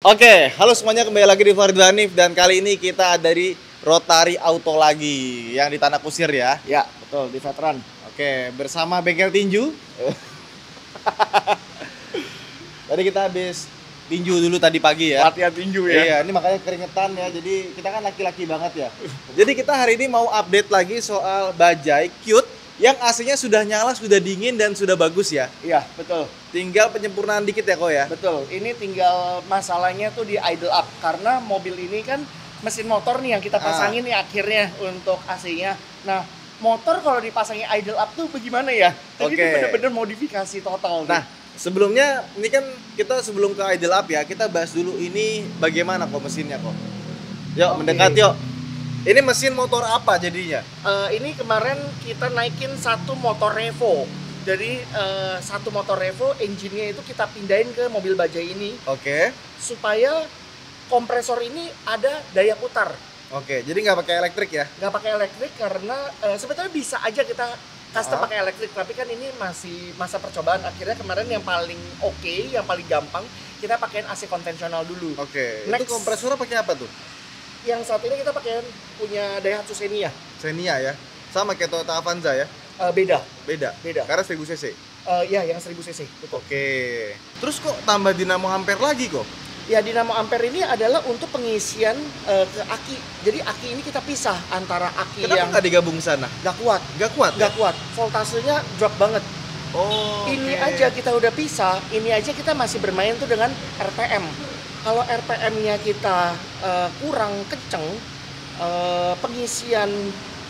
Oke, halo semuanya, kembali lagi di Farid Hanif dan kali ini kita dari Rotary Auto lagi yang di Tanah Kusir ya. Ya, betul, di veteran. Oke, bersama bengkel tinju. Tadi kita habis tinju dulu tadi pagi ya. Latihan tinju ya. Iya, ini makanya keringetan ya. Jadi kita kan laki-laki banget ya. Jadi kita hari ini mau update lagi soal bajai Qute yang AC-nya sudah nyala, sudah dingin dan sudah bagus ya. Iya, betul. Tinggal penyempurnaan dikit ya kok ya. Betul. Ini tinggal masalahnya tuh di idle up karena mobil ini kan mesin motor nih yang kita pasangin nih akhirnya untuk AC-nya. Nah, motor kalau dipasangin idle up tuh bagaimana ya? Jadi itu bener-bener modifikasi total. Nah, sebelumnya ini kan kita sebelum ke idle up ya, kita bahas dulu ini bagaimana kok mesinnya kok. Yuk, mendekat yuk. Ini mesin motor apa jadinya? Ini kemarin kita naikin satu motor Revo. Jadi satu motor Revo, engine-nya itu kita pindahin ke mobil bajai ini. Oke. Supaya kompresor ini ada daya putar. Oke, jadi nggak pakai elektrik ya? Nggak pakai elektrik karena sebetulnya bisa aja kita custom pakai elektrik, tapi kan ini masih masa percobaan. Akhirnya kemarin yang paling oke, yang paling gampang kita pakein AC konvensional dulu. Oke. Next, itu kompresornya pakai apa tuh? yang saat ini kita pakai punya Daihatsu Xenia. Xenia ya? Sama kayak Toyota Avanza ya? Beda. Karena 1000 cc. Ya, yang 1000 cc. Betul. Oke. Terus kok tambah dinamo ampere lagi kok? Ya, dinamo ampere ini adalah untuk pengisian ke aki. Jadi aki ini kita pisah antara aki. Kenapa yang nggak digabung sana? nggak kuat. Nggak kuat. Voltasenya drop banget. Oh. Ini aja kita udah pisah. Ini aja kita masih bermain tuh dengan RPM. Kalau RPM-nya kita kurang kenceng, pengisian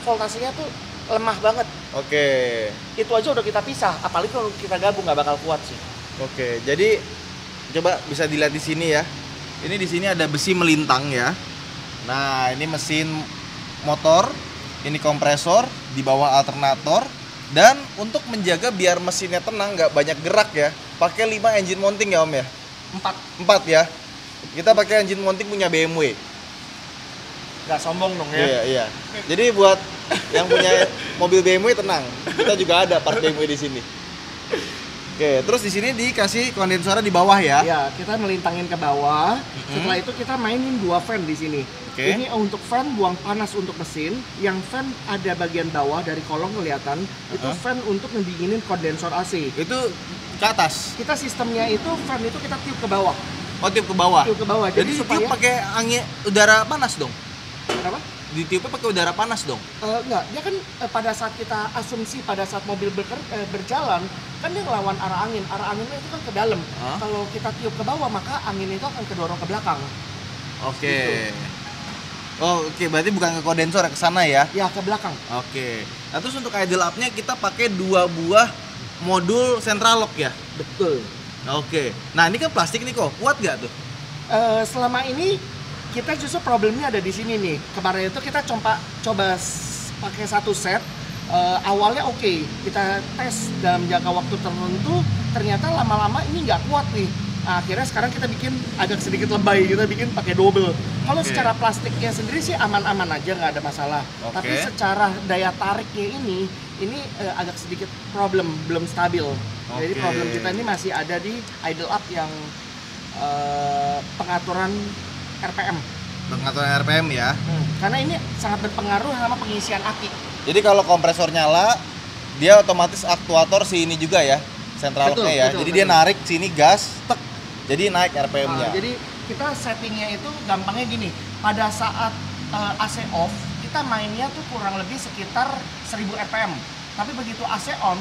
voltasenya tuh lemah banget. Oke. Itu aja udah kita pisah. Apalagi kalau kita gabung nggak bakal kuat sih. Oke, jadi coba bisa dilihat di sini ya. Ini di sini ada besi melintang ya. Nah, ini mesin motor, ini kompresor, di bawah alternator. Dan untuk menjaga biar mesinnya tenang, nggak banyak gerak ya, pakai 5 engine mounting ya Om ya? 4 ya. Kita pakai engine mounting punya BMW. Nggak sombong dong ya. Iya. Jadi buat yang punya mobil BMW tenang, kita juga ada part BMW di sini. Oke, terus di sini dikasih kondensornya di bawah ya? Ya, kita melintangin ke bawah. Setelah itu kita mainin 2 fan di sini. Oke. Ini untuk fan buang panas untuk mesin. Yang fan ada bagian bawah dari kolong kelihatan. Itu fan untuk ngedinginin kondensor AC. Itu ke atas. Kita sistemnya itu fan itu kita tiup ke bawah. Oh, tiup ke bawah. Tiup ke bawah. Jadi supaya tiup pakai angin udara panas dong. Kenapa? Ditiupnya pakai udara panas dong. Enggak, dia kan pada saat kita asumsi pada saat mobil berjalan kan dia ngelawan arah angin. Arah anginnya itu kan ke dalam. Kalau kita tiup ke bawah maka angin itu akan kedorong ke belakang. Oke. Gitu. Oh, oke, berarti bukan ke kondensor ya, ke sana ya? Ya, ke belakang. Oke. Nah, terus untuk idle up-nya kita pakai 2 buah modul central lock ya? Betul. Oke. Nah, ini kan plastik nih kok. Kuat nggak tuh? Selama ini kita justru problemnya ada di sini nih. Kemarin itu kita coba pakai satu set. Awalnya oke. Kita tes dalam jangka waktu tertentu, ternyata lama-lama ini nggak kuat nih. Nah, akhirnya sekarang kita bikin agak sedikit lebay, kita bikin pakai double. Kalau secara plastiknya sendiri sih aman-aman aja, nggak ada masalah. Tapi secara daya tariknya ini agak sedikit belum stabil. Jadi problem kita ini masih ada di idle up yang pengaturan RPM. Pengaturan RPM ya. Karena ini sangat berpengaruh sama pengisian aki. Jadi kalau kompresor nyala, dia otomatis aktuator si ini juga ya, central lock-nya ya. Jadi dia narik sini gas, tek. Jadi naik RPM-nya. Jadi kita settingnya itu gampangnya gini. Pada saat AC off, kita mainnya tuh kurang lebih sekitar 1000 RPM. Tapi begitu AC on,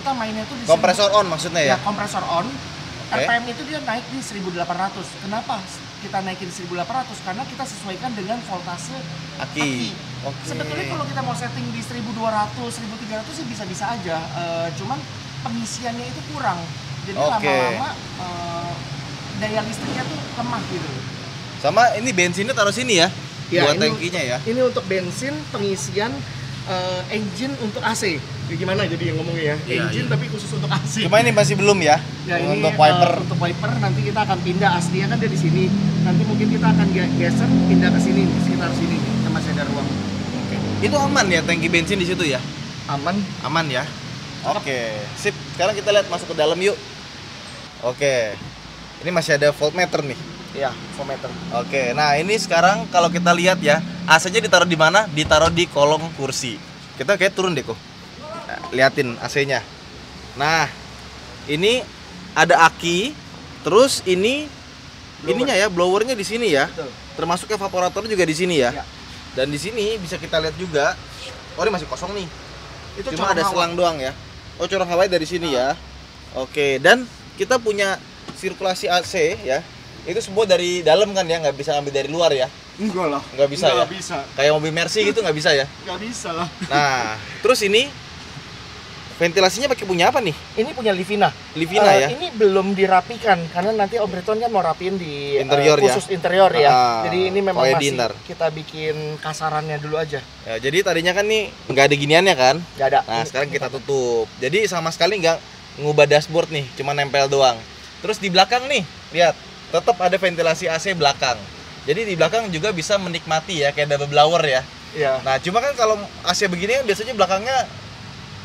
kita mainnya tuh di kompresor on maksudnya ya? Ya, kompresor on. RPM itu dia naik di 1800. Kenapa kita naikin 1800? Karena kita sesuaikan dengan voltase aki. Sebetulnya kalau kita mau setting di 1200, 1300 sih bisa-bisa aja. Cuman pengisiannya itu kurang. Jadi lama-lama daya listriknya tuh lemah gitu. Sama ini bensinnya taruh sini ya? Buat tangkinya ya? Ini untuk bensin, pengisian, engine untuk AC. Gimana jadi yang ngomongnya ya? Engine tapi khusus untuk AC. Cuma ini masih belum ya? Ini untuk wiper. Untuk wiper nanti kita akan pindah, aslinya kan dia di sini. Nanti mungkin kita akan geser pindah ke sini, sekitar sini. Kita masih ada ruang. Itu aman ya tangki bensin di situ ya? Aman ya? Oke, sip. Sekarang kita lihat masuk ke dalam yuk. Oke. Ini masih ada voltmeter nih. Iya, foam meter. Oke, nah ini sekarang kalau kita lihat ya, AC-nya ditaruh di mana? Ditaruh di kolong kursi. Kita kayak turun deh kok. Nah, liatin AC-nya. Nah, ini ada aki, terus ini ininya ya, blowernya di sini ya. Betul. Termasuk evaporator juga di sini ya. Ya. Dan di sini bisa kita lihat juga, oh ini masih kosong nih. Itu Cuma corong ada hawa. selang doang ya. Oh, corong hawa dari sini ya. Oke, dan kita punya sirkulasi AC ya. Itu semua dari dalam kan ya, nggak bisa ambil dari luar ya. Enggak lah. Nggak bisa ya? Nggak bisa. Kayak mobil Mercy gitu nggak bisa ya. Nggak bisa lah. Nah, terus ini ventilasinya pakai punya apa nih? Ini punya Livina. Livina ya. Ini belum dirapikan karena nanti Om Briton kan mau rapiin di Interior ya? khusus interior ya. Ah, Jadi ini memang OED masih ntar. kita bikin kasarannya dulu aja. Ya, jadi tadinya kan nih nggak ada giniannya kan. Nggak ada. Nah, sekarang kita tutup. Jadi sama sekali nggak ngubah dashboard nih, cuma nempel doang. Terus di belakang nih, lihat, tetap ada ventilasi AC belakang. Jadi di belakang juga bisa menikmati ya, kayak double blower ya. Iya. Nah, cuma kan kalau AC begini kan biasanya belakangnya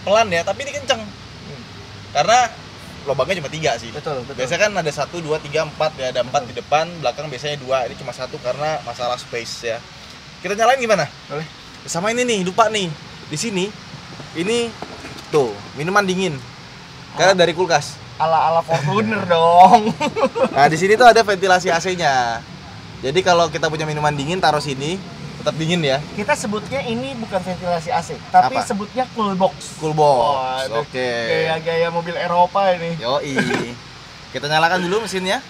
pelan ya, tapi ini kenceng. Karena lubangnya cuma 3 sih. Betul, betul. Biasanya kan ada 1, 2, 3, 4 ya, ada 4 di depan, belakang biasanya 2. Ini cuma 1 karena masalah space ya. Kita nyalain gimana? Boleh. Sama ini nih, lupa nih. Di sini ini tuh, minuman dingin. Karena dari kulkas. Ala-ala Fortuner dong. Nah, di sini tuh ada ventilasi AC-nya. Jadi kalau kita punya minuman dingin taruh sini, tetap dingin ya. Kita sebutnya ini bukan ventilasi AC, tapi Apa? sebutnya cool box. Cool box. Waduh, Oke. Gaya-gaya mobil Eropa ini. Yoi. Kita nyalakan dulu mesinnya.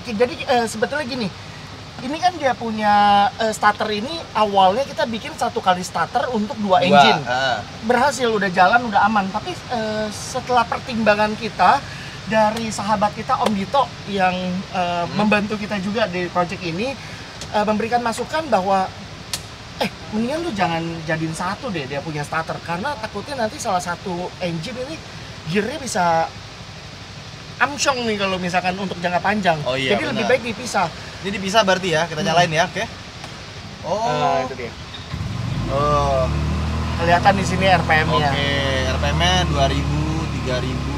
Jadi sebetulnya gini, ini kan dia punya starter ini awalnya kita bikin 1 kali starter untuk 2 engine. Berhasil, udah jalan, udah aman. Tapi setelah pertimbangan kita dari sahabat kita Om Dito yang membantu kita juga di project ini, memberikan masukan bahwa mendingan lu jangan jadiin 1 deh dia punya starter, karena takutnya nanti salah satu engine ini gearnya bisa amsyong nih kalau misalkan untuk jangka panjang. Oh iya, jadi lebih benar. baik dipisah. Jadi bisa berarti ya, kita nyalain ya, oke? Oh, Itu dia. oh, Kelihatan di sini RPM-nya. oke. RPM-nya 2000, 3000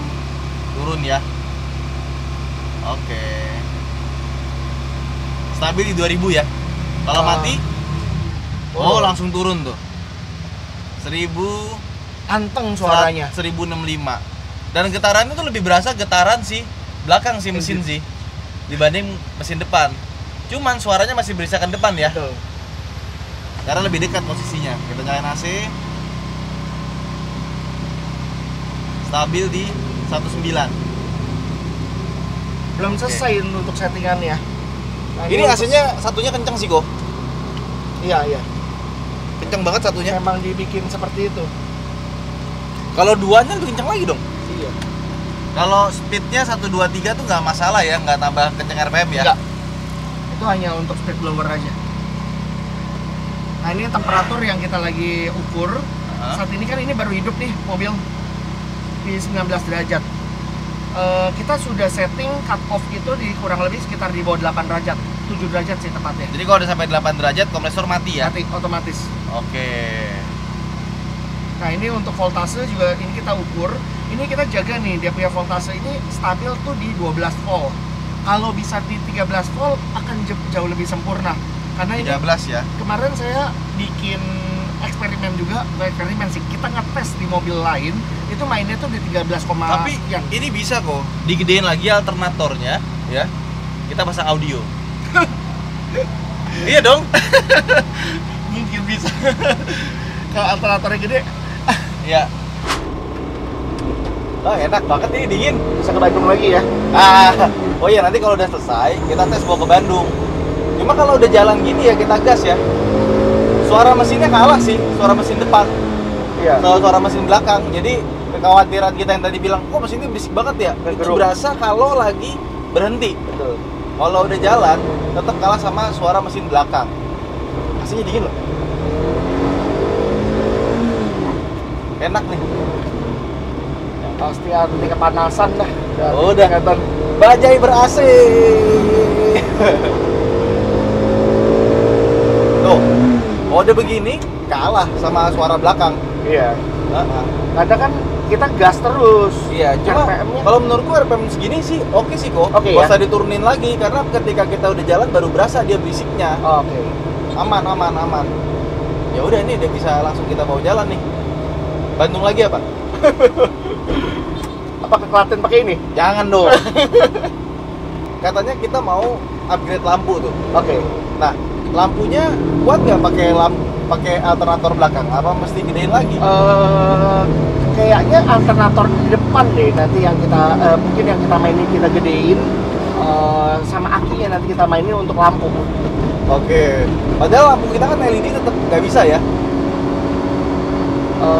turun ya. Oke. Stabil di 2000 ya. Kalau mati, oh langsung turun tuh. 1000, Anteng suaranya. 1065. Dan getarannya tuh lebih berasa getaran sih belakang sih mesin sih dibanding mesin depan. Cuman suaranya masih berisakan depan ya. Betul. Karena lebih dekat posisinya. Kita nyalain AC. Stabil di 19. Belum selesai untuk settingannya. Nah, Ini untuk- AC-nya satunya kenceng sih kok. Iya, iya. Kenceng banget satunya. Memang dibikin seperti itu. Kalau duanya lebih kenceng lagi dong. Iya. Kalau speednya 1, 2, 3 tuh nggak masalah ya, nggak tambah kenceng RPM ya. Enggak. Itu hanya untuk speed blower aja. Nah, ini temperatur yang kita lagi ukur. Saat ini kan ini baru hidup nih mobil di 19 derajat. Kita sudah setting cut off itu di kurang lebih sekitar di bawah 8 derajat, 7 derajat sih tepatnya. Jadi kalau udah sampai 8 derajat kompresor mati ya. Mati otomatis. Oke. Nah, ini untuk voltase juga ini kita ukur. Ini kita jaga nih, dia punya voltase ini stabil tuh di 12 volt. Kalau bisa di 13 volt akan jauh lebih sempurna. Karena ini 13 ya. kemarin saya bikin eksperimen juga, bukan eksperimen sih, kita ngetes di mobil lain itu mainnya tuh di 13, Tapi sekian. ini bisa kok digedein lagi alternatornya ya. Kita pasang audio. Iya dong. Mungkin bisa. Kalau alternatornya gede Iya. Oh, enak banget ini dingin. bisa ke Bandung lagi ya. Oh iya, nanti kalau udah selesai kita tes bawa ke Bandung. Cuma kalau udah jalan gini ya kita gas ya. Suara mesinnya kalah sih, suara mesin depan. Iya. Sama suara mesin belakang. Jadi kekhawatiran kita yang tadi bilang, kok mesin ini berisik banget ya? Itu Geruk. berasa kalau lagi berhenti. Betul. Kalau udah jalan, tetap kalah sama suara mesin belakang. Aslinya dingin loh. Enak nih. Pasti anti kepanasan dah. Udah. Kelihatan. Bajai ber-AC. Tuh, mode begini kalah sama suara belakang. Iya. Heeh. Kadang kan kita gas terus. Iya, cuma RPM-nya kalau menurut gua RPM segini sih oke sih kok. Oke, Nggak ya? usah diturunin lagi karena ketika kita udah jalan baru berasa dia berisiknya. Oke. Aman. Ya udah ini udah bisa langsung kita bawa jalan nih. Bandung lagi apa? Apa ke Klaten pakai ini? Jangan dong. Katanya kita mau upgrade lampu tuh. Oke. Nah, lampunya kuat nggak pakai alternator belakang? Apa mesti gedein lagi? Kayaknya alternator di depan deh nanti yang kita mungkin yang kita mainin kita gedein, sama akinya nanti kita mainin untuk lampu. Oke. Padahal lampu kita kan LED tetap nggak bisa ya?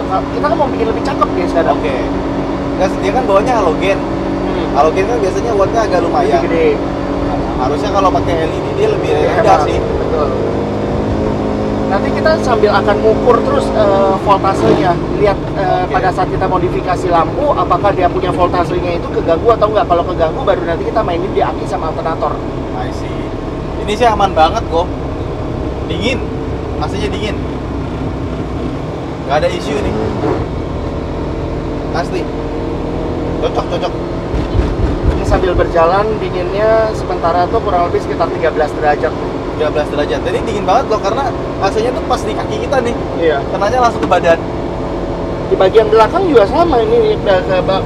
Kita kan mau bikin lebih cakep nih sekarang. Oke. Nggak, dia kan bawahnya halogen. Halogen kan biasanya wattnya agak lumayan. Lebih gede. Harusnya kalau pakai LED dia lebih rendah Hemat. sih. Betul. Nanti kita sambil akan ngukur terus voltasenya, lihat pada saat kita modifikasi lampu, apakah dia punya voltasenya itu keganggu atau enggak. Kalau keganggu baru nanti kita mainin di aki sama alternator. I see. Ini sih aman banget kok. Dingin, AC-nya dingin. Nggak ada isu nih. Asli. Cocok. Ini sambil berjalan dinginnya sementara tuh kurang lebih sekitar 13 derajat. 13 derajat. Jadi dingin banget loh karena AC-nya tuh pas di kaki kita nih. Iya. Kenanya langsung ke badan. Di bagian belakang juga sama ini,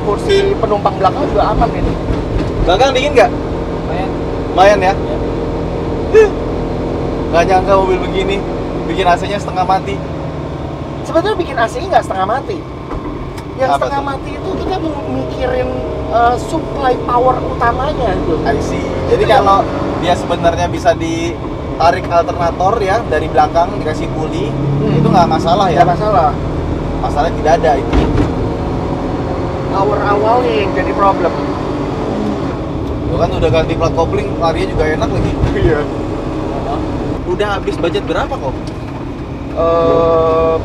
kursi penumpang belakang juga aman ini. Belakang dingin nggak? Lumayan ya? Nggak nyangka mobil begini bikin AC-nya setengah mati. Sebetulnya bikin AC-nya nggak setengah mati. Yang Apa setengah tuh? mati itu kita mau mikirin supply power utamanya gitu. I see. Jadi kalau dia sebenarnya bisa ditarik alternator ya dari belakang dikasih puli, itu nggak masalah ya? Nggak masalah. Masalahnya tidak ada itu. Power awalnya yang jadi problem. Lo kan udah ganti plat kopling, larinya juga enak lagi. Iya. Udah habis budget berapa kok?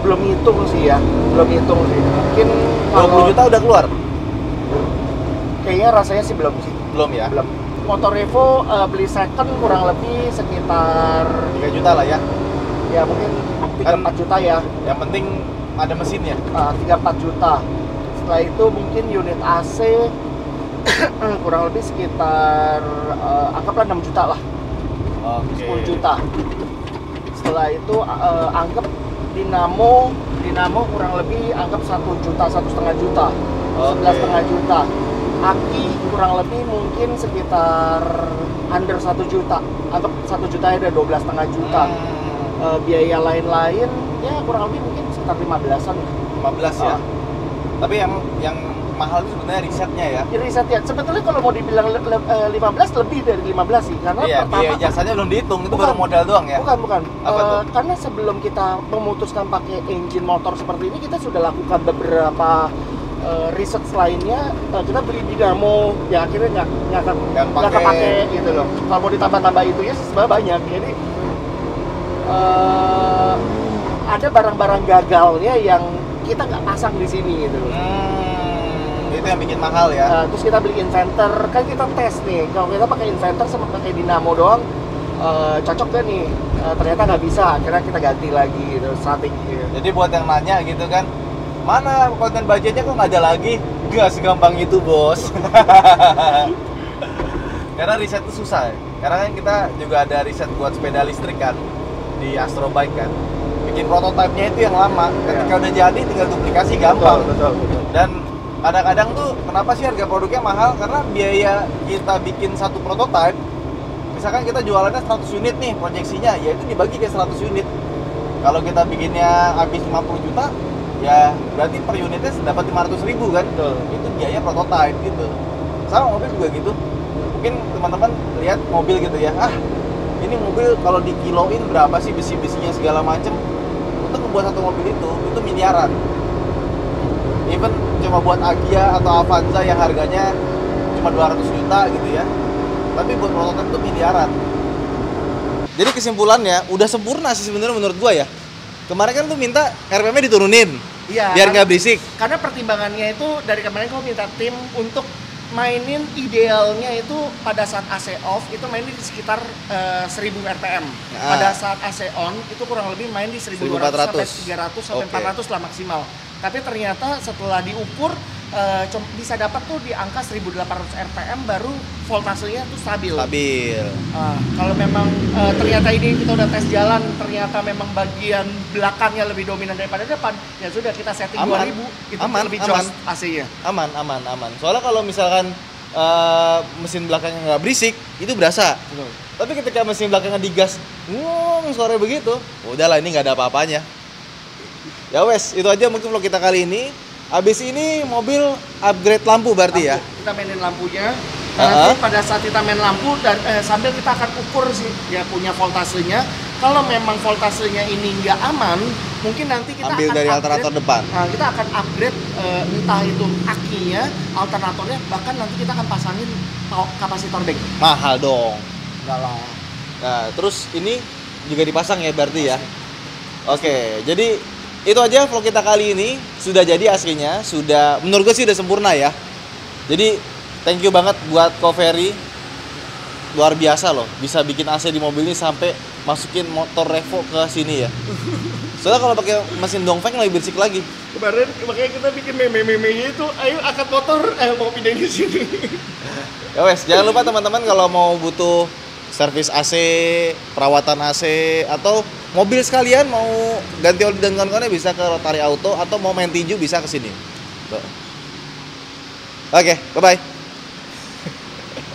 Belum hitung sih ya, belum hitung sih. Mungkin 20 juta udah keluar? Kayaknya rasanya sih belum sih. Belum ya? Belum. Motor Evo beli second kurang lebih sekitar 3 juta lah ya. ya mungkin 3-4 juta ya. Yang penting ada mesinnya. 3-4 juta. Setelah itu mungkin unit AC kurang lebih sekitar anggaplah 6 juta lah. Oke. 10 juta. Setelah itu anggap dinamo kurang lebih anggap 1 juta, 1,5 juta. 11,5 juta. Aki kurang lebih mungkin sekitar under 1 juta. Anggap 1 juta ada 12,5 juta. Biaya lain-lain ya kurang lebih mungkin sekitar 15-an. 15 ya. Tapi yang mahal itu sebenarnya risetnya ya. Riset ya. Sebetulnya kalau mau dibilang 15 lebih dari 15 sih karena Iya, pertama biaya jasanya belum dihitung, itu Bukan. baru modal doang ya. Bukan. Apa tuh? Karena sebelum kita memutuskan pakai engine motor seperti ini, kita sudah lakukan beberapa riset lainnya. Kita beli dinamo yang akhirnya nggak kepake gitu loh. Kalau mau ditambah-tambah itu ya sebenarnya banyak. Jadi ada barang-barang gagalnya yang kita nggak pasang di sini gitu loh. Itu yang bikin mahal ya. Terus kita beli inverter, kan kita tes nih. Kalau kita pakai inverter sama pakai dinamo doang, cocok gak nih? Ternyata nggak bisa. Akhirnya kita ganti lagi gitu, strategi. Jadi buat yang nanya gitu kan, mana konten budgetnya kok nggak ada lagi? Gak segampang itu bos. Karena riset itu susah. Karena kan kita juga ada riset buat sepeda listrik kan di Astro Bike kan. Bikin prototipenya itu yang lama. Ketika udah jadi tinggal duplikasi gampang. Betul. Dan kadang-kadang tuh kenapa sih harga produknya mahal? Karena biaya kita bikin satu prototipe, misalkan kita jualannya 100 unit nih proyeksinya, ya itu dibagi ke 100 unit. Kalau kita bikinnya habis 50 juta, ya berarti per unitnya dapat 500.000 kan? Itu biaya prototipe gitu. Sama mobil juga gitu. Mungkin teman-teman lihat mobil gitu ya, ini mobil kalau dikiloin berapa sih besi-besinya segala macem. Untuk membuat satu mobil itu miliaran. Even cuma buat Agya atau Avanza yang harganya cuma 200 juta gitu ya, tapi buat prototipe itu miliaran. Jadi kesimpulannya udah sempurna sih sebenarnya menurut gua ya. Kemarin kan tuh minta RPM-nya diturunin, biar nggak berisik. Karena pertimbangannya itu dari kemarin kau minta tim untuk mainin idealnya itu pada saat AC off itu mainin di sekitar 1000 RPM. Pada saat AC on itu kurang lebih main di 1200 sampai 300 sampai 400 lah maksimal. Tapi ternyata setelah diukur bisa dapat tuh di angka 1800 rpm baru voltasenya tuh stabil. Kalau memang ternyata ini kita udah tes jalan, ternyata memang bagian belakangnya lebih dominan daripada depan, ya sudah kita setting 2000 itu lebih jos AC-nya. Aman. Soalnya kalau misalkan mesin belakangnya nggak berisik, itu berasa. Betul. Tapi ketika mesin belakangnya digas, suara begitu, udahlah ini nggak ada apa-apanya. Ya wes, itu aja mungkin vlog kita kali ini. Abis ini mobil upgrade lampu berarti ya? Kita mainin lampunya. Nanti pada saat kita main lampu dan sambil kita akan ukur sih dia punya voltasenya. Kalau memang voltasenya ini nggak aman, mungkin nanti kita ambil akan dari alternator depan. Kita akan upgrade entah itu akinya, alternatornya, bahkan nanti kita akan pasangin kapasitor bank. Mahal dong. Enggak lah. Nah, terus ini juga dipasang ya berarti ya? Oke, jadi itu aja vlog kita kali ini. Sudah jadi aslinya, menurut gue sih udah sempurna ya. Jadi thank you banget buat Covery, luar biasa loh, bisa bikin AC di mobil ini sampai masukin motor Revo ke sini ya. Soalnya kalau pakai mesin dongfeng lebih bersih lagi. Kemarin makanya kita bikin meme-memenya itu, ayo angkat motor, mau pindahin di sini. Ya wes, jangan lupa teman-teman kalau mau butuh servis AC, perawatan AC, atau mobil sekalian mau ganti oli dan kawan-kawannya bisa ke Rotary Auto, atau mau main tinju bisa ke sini. Oke, bye-bye.